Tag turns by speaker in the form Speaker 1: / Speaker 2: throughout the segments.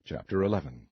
Speaker 1: Chapter 11.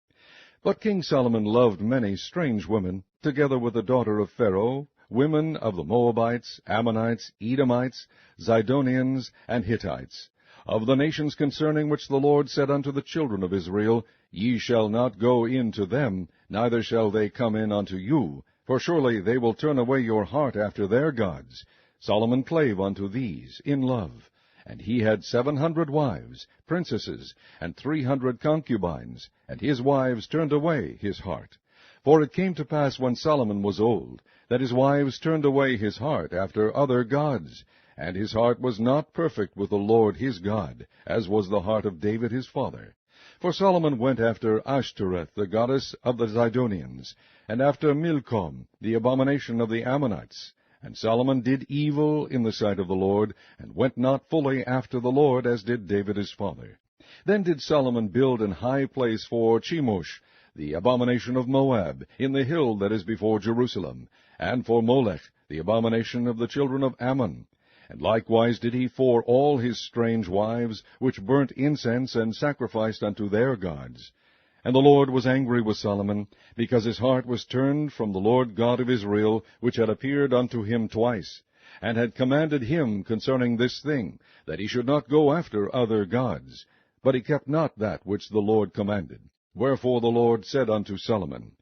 Speaker 1: But King Solomon loved many strange women, together with the daughter of Pharaoh, women of the Moabites, Ammonites, Edomites, Zidonians, and Hittites, of the nations concerning which the Lord said unto the children of Israel, Ye shall not go in to them, neither shall they come in unto you, for surely they will turn away your heart after their gods. Solomon clave unto these in love. And he had 700 wives, princesses, and 300 concubines, and his wives turned away his heart. For it came to pass when Solomon was old, that his wives turned away his heart after other gods, and his heart was not perfect with the Lord his God, as was the heart of David his father. For Solomon went after Ashtoreth, the goddess of the Zidonians, and after Milcom, the abomination of the Ammonites. And Solomon did evil in the sight of the Lord, and went not fully after the Lord, as did David his father. Then did Solomon build an high place for Chemosh, the abomination of Moab, in the hill that is before Jerusalem, and for Molech, the abomination of the children of Ammon. And likewise did he for all his strange wives, which burnt incense and sacrificed unto their gods. And the Lord was angry with Solomon, because his heart was turned from the Lord God of Israel, which had appeared unto him twice, and had commanded him concerning this thing, that he should not go after other gods. But he kept not that which the Lord commanded. Wherefore the Lord said unto Solomon,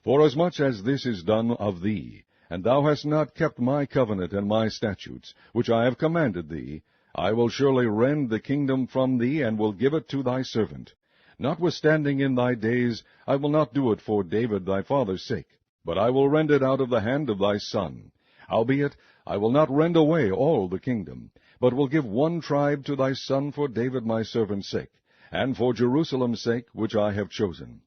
Speaker 1: Forasmuch as this is done of thee, and thou hast not kept my covenant and my statutes, which I have commanded thee, I will surely rend the kingdom from thee, and will give it to thy servant. Notwithstanding in thy days I will not do it for David thy father's sake, but I will rend it out of the hand of thy son. Howbeit, I will not rend away all the kingdom, but will give one tribe to thy son for David my servant's sake, and for Jerusalem's sake, which I have chosen.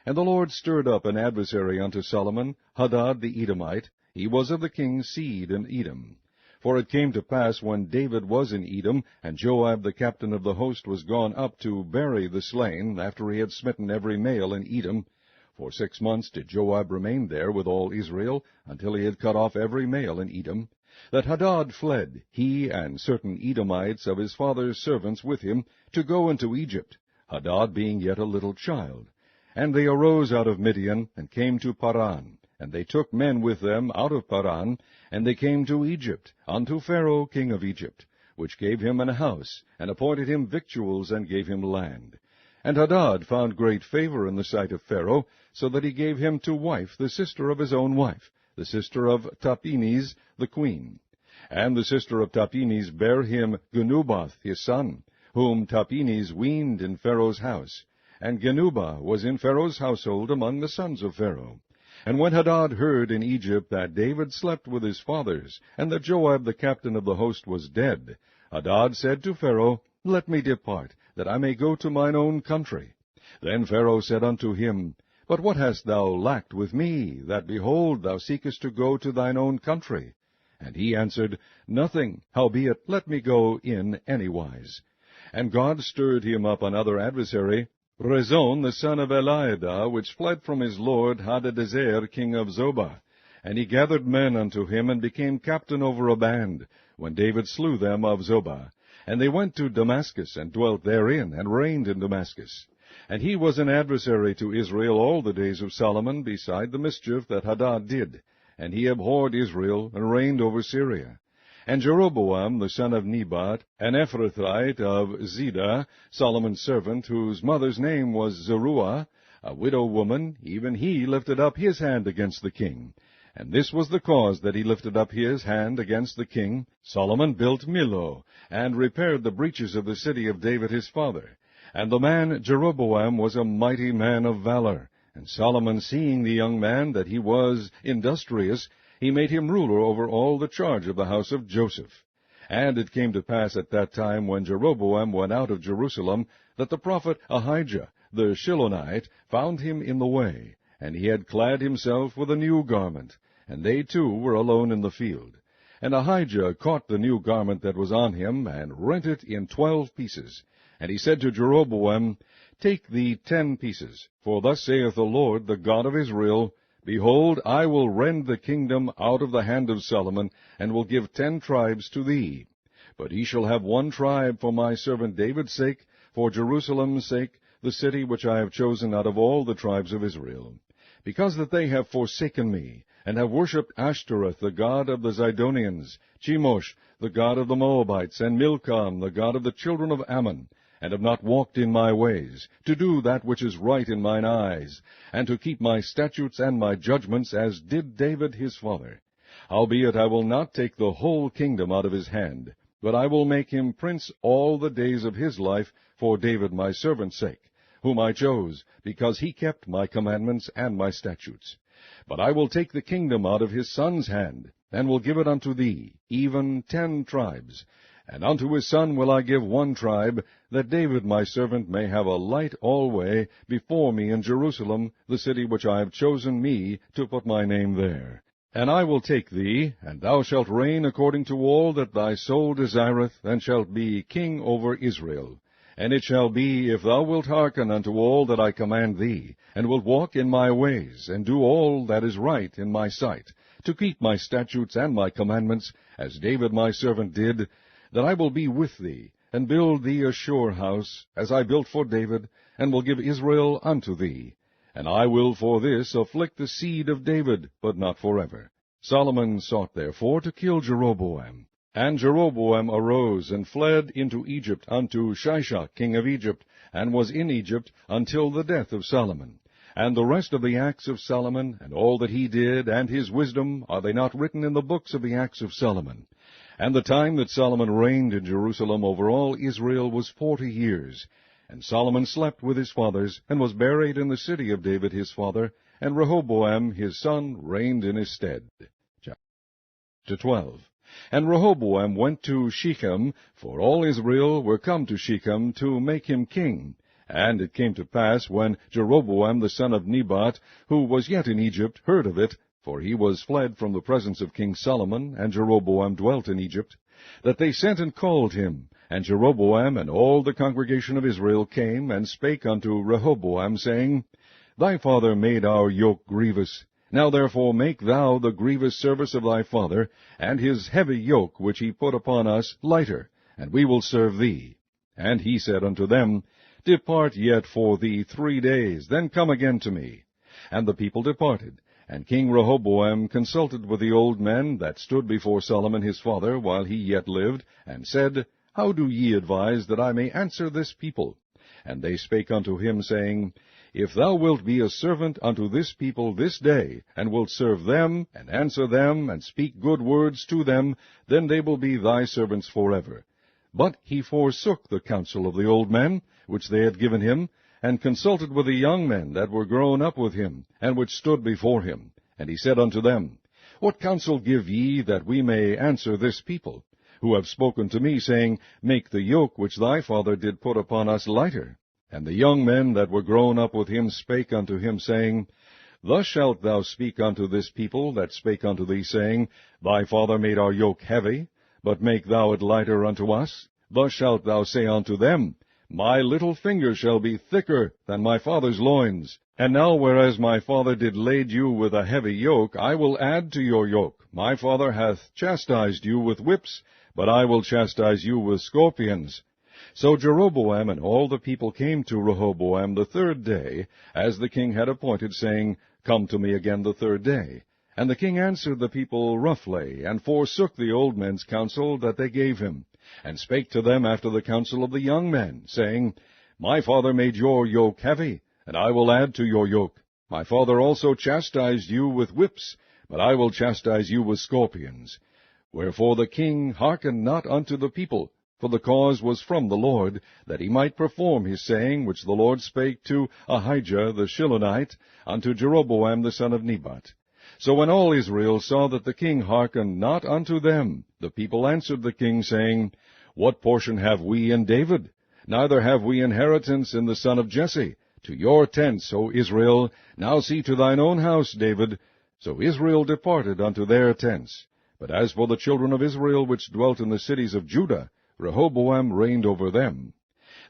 Speaker 1: And the Lord stirred up an adversary unto Solomon, Hadad the Edomite. He was of the king's seed in Edom. For it came to pass, when David was in Edom, and Joab the captain of the host was gone up to bury the slain, after he had smitten every male in Edom, for 6 months did Joab remain there with all Israel, until he had cut off every male in Edom, that Hadad fled, he and certain Edomites of his father's servants with him, to go into Egypt, Hadad being yet a little child. And they arose out of Midian, and came to Paran. And they took men with them out of Paran, and they came to Egypt, unto Pharaoh king of Egypt, which gave him an house, and appointed him victuals, and gave him land. And Hadad found great favor in the sight of Pharaoh, so that he gave him to wife the sister of his own wife, the sister of Tahpenes the queen. And the sister of Tahpenes bare him Genubath his son, whom Tahpenes weaned in Pharaoh's house. And Genubath was in Pharaoh's household among the sons of Pharaoh. And when Hadad heard in Egypt that David slept with his fathers, and that Joab the captain of the host was dead, Hadad said to Pharaoh, Let me depart, that I may go to mine own country. Then Pharaoh said unto him, But what hast thou lacked with me, that, behold, thou seekest to go to thine own country? And he answered, Nothing, howbeit let me go in anywise. And God stirred him up another adversary, Rezon the son of Eliada, which fled from his lord Hadadezer king of Zobah. And he gathered men unto him, and became captain over a band, when David slew them of Zobah. And they went to Damascus, and dwelt therein, and reigned in Damascus. And he was an adversary to Israel all the days of Solomon, beside the mischief that Hadad did. And he abhorred Israel, and reigned over Syria. And Jeroboam the son of Nebat, an Ephrathite of Ziddah, Solomon's servant, whose mother's name was Zeruah, a widow woman, even he lifted up his hand against the king. And this was the cause that he lifted up his hand against the king. Solomon built Millo, and repaired the breaches of the city of David his father. And the man Jeroboam was a mighty man of valor. And Solomon, seeing the young man that he was industrious, he made him ruler over all the charge of the house of Joseph. And it came to pass at that time, when Jeroboam went out of Jerusalem, that the prophet Ahijah the Shilonite found him in the way, and he had clad himself with a new garment, and they two were alone in the field. And Ahijah caught the new garment that was on him, and rent it in 12 pieces. And he said to Jeroboam, Take thee 10 pieces, for thus saith the Lord, the God of Israel, Behold, I will rend the kingdom out of the hand of Solomon, and will give 10 tribes to thee. But he shall have 1 tribe for my servant David's sake, for Jerusalem's sake, the city which I have chosen out of all the tribes of Israel. Because that they have forsaken me, and have worshipped Ashtoreth, the god of the Zidonians, Chemosh, the god of the Moabites, and Milcom, the god of the children of Ammon, and have not walked in my ways, to do that which is right in mine eyes, and to keep my statutes and my judgments, as did David his father. Howbeit I will not take the whole kingdom out of his hand, but I will make him prince all the days of his life, for David my servant's sake, whom I chose, because he kept my commandments and my statutes. But I will take the kingdom out of his son's hand, and will give it unto thee, even 10 tribes. And unto his son will I give 1 tribe, that David my servant may have a light alway before me in Jerusalem, the city which I have chosen me to put my name there. And I will take thee, and thou shalt reign according to all that thy soul desireth, and shalt be king over Israel. And it shall be, if thou wilt hearken unto all that I command thee, and wilt walk in my ways, and do all that is right in my sight, to keep my statutes and my commandments, as David my servant did, that I will be with thee, and build thee a sure house, as I built for David, and will give Israel unto thee. And I will for this afflict the seed of David, but not forever. Solomon sought therefore to kill Jeroboam. And Jeroboam arose and fled into Egypt unto Shishak king of Egypt, and was in Egypt until the death of Solomon. And the rest of the acts of Solomon, and all that he did, and his wisdom, are they not written in the books of the acts of Solomon? And the time that Solomon reigned in Jerusalem over all Israel was 40 years. And Solomon slept with his fathers, and was buried in the city of David his father, and Rehoboam his son reigned in his stead. Chapter 12. And Rehoboam went to Shechem, for all Israel were come to Shechem to make him king. And it came to pass, when Jeroboam the son of Nebat, who was yet in Egypt, heard of it, for he was fled from the presence of King Solomon, and Jeroboam dwelt in Egypt, that they sent and called him. And Jeroboam and all the congregation of Israel came, and spake unto Rehoboam, saying, Thy father made our yoke grievous. Now therefore make thou the grievous service of thy father, and his heavy yoke which he put upon us, lighter, and we will serve thee. And he said unto them, Depart yet for thee 3 days, then come again to me. And the people departed. And King Rehoboam consulted with the old men that stood before Solomon his father while he yet lived, and said, How do ye advise that I may answer this people? And they spake unto him, saying, If thou wilt be a servant unto this people this day, and wilt serve them, and answer them, and speak good words to them, then they will be thy servants forever. But he forsook the counsel of the old men, which they had given him, and consulted with the young men that were grown up with him, and which stood before him. And he said unto them, What counsel give ye, that we may answer this people, who have spoken to me, saying, Make the yoke which thy father did put upon us lighter? And the young men that were grown up with him spake unto him, saying, Thus shalt thou speak unto this people that spake unto thee, saying, Thy father made our yoke heavy, but make thou it lighter unto us. Thus shalt thou say unto them, My little finger shall be thicker than my father's loins. And now, whereas my father did lade you with a heavy yoke, I will add to your yoke. My father hath chastised you with whips, but I will chastise you with scorpions. So Jeroboam and all the people came to Rehoboam the 3rd day, as the king had appointed, saying, Come to me again the 3rd day. And the king answered the people roughly, and forsook the old men's counsel that they gave him, and spake to them after the counsel of the young men, saying, My father made your yoke heavy, and I will add to your yoke. My father also chastised you with whips, but I will chastise you with scorpions. Wherefore the king hearkened not unto the people, for the cause was from the Lord, that he might perform his saying, which the Lord spake to Ahijah the Shilonite, unto Jeroboam the son of Nebat. So when all Israel saw that the king hearkened not unto them, the people answered the king, saying, What portion have we in David? Neither have we inheritance in the son of Jesse. To your tents, O Israel, now see to thine own house, David. So Israel departed unto their tents. But as for the children of Israel which dwelt in the cities of Judah, Rehoboam reigned over them.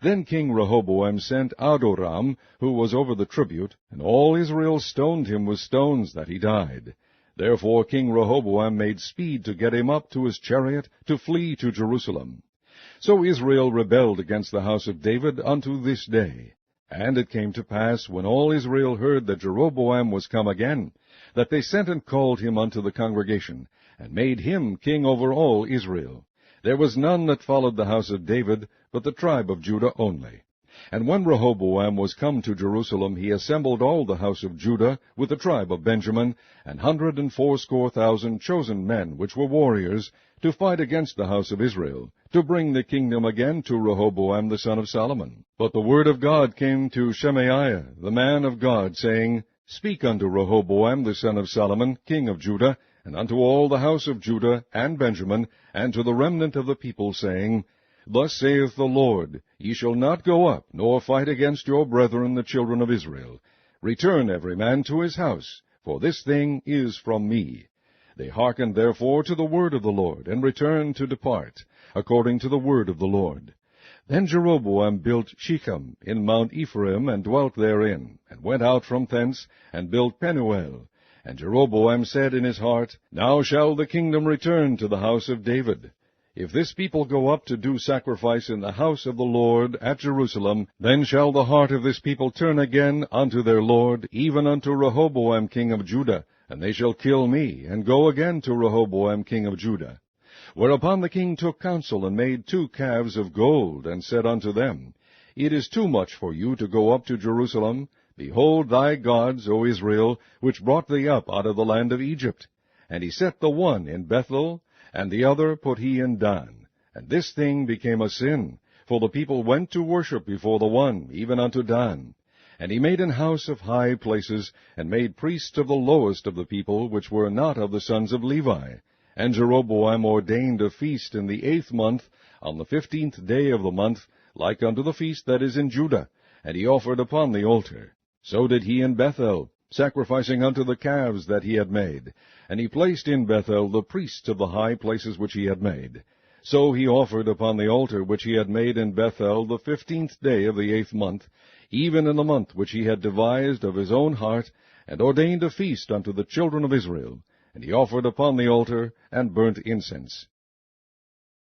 Speaker 1: Then King Rehoboam sent Adoram, who was over the tribute, and all Israel stoned him with stones, that he died. Therefore King Rehoboam made speed to get him up to his chariot, to flee to Jerusalem. So Israel rebelled against the house of David unto this day. And it came to pass, when all Israel heard that Jeroboam was come again, that they sent and called him unto the congregation, and made him king over all Israel. There was none that followed the house of David, but the tribe of Judah only. And when Rehoboam was come to Jerusalem, he assembled all the house of Judah with the tribe of Benjamin, 180,000 chosen men, which were warriors, to fight against the house of Israel, to bring the kingdom again to Rehoboam the son of Solomon. But the word of God came to Shemaiah, the man of God, saying, Speak unto Rehoboam the son of Solomon, king of Judah, and unto all the house of Judah and Benjamin, and to the remnant of the people, saying, Thus saith the Lord, Ye shall not go up, nor fight against your brethren the children of Israel. Return every man to his house, for this thing is from me. They hearkened therefore to the word of the Lord, and returned to depart, according to the word of the Lord. Then Jeroboam built Shechem in Mount Ephraim, and dwelt therein, and went out from thence, and built Penuel. And Jeroboam said in his heart, Now shall the kingdom return to the house of David. If this people go up to do sacrifice in the house of the Lord at Jerusalem, then shall the heart of this people turn again unto their Lord, even unto Rehoboam king of Judah, and they shall kill me, and go again to Rehoboam king of Judah. Whereupon the king took counsel, and made 2 calves of gold, and said unto them, It is too much for you to go up to Jerusalem. Behold thy gods, O Israel, which brought thee up out of the land of Egypt. And he set the one in Bethel, and the other put he in Dan. And this thing became a sin, for the people went to worship before the one, even unto Dan. And he made an house of high places, and made priests of the lowest of the people, which were not of the sons of Levi. And Jeroboam ordained a feast in the 8th month, on the 15th day of the month, like unto the feast that is in Judah, and he offered upon the altar. So did he in Bethel, sacrificing unto the calves that he had made. And he placed in Bethel the priests of the high places which he had made. So he offered upon the altar which he had made in Bethel the 15th day of the 8th month, even in the month which he had devised of his own heart, and ordained a feast unto the children of Israel. And he offered upon the altar, and burnt incense.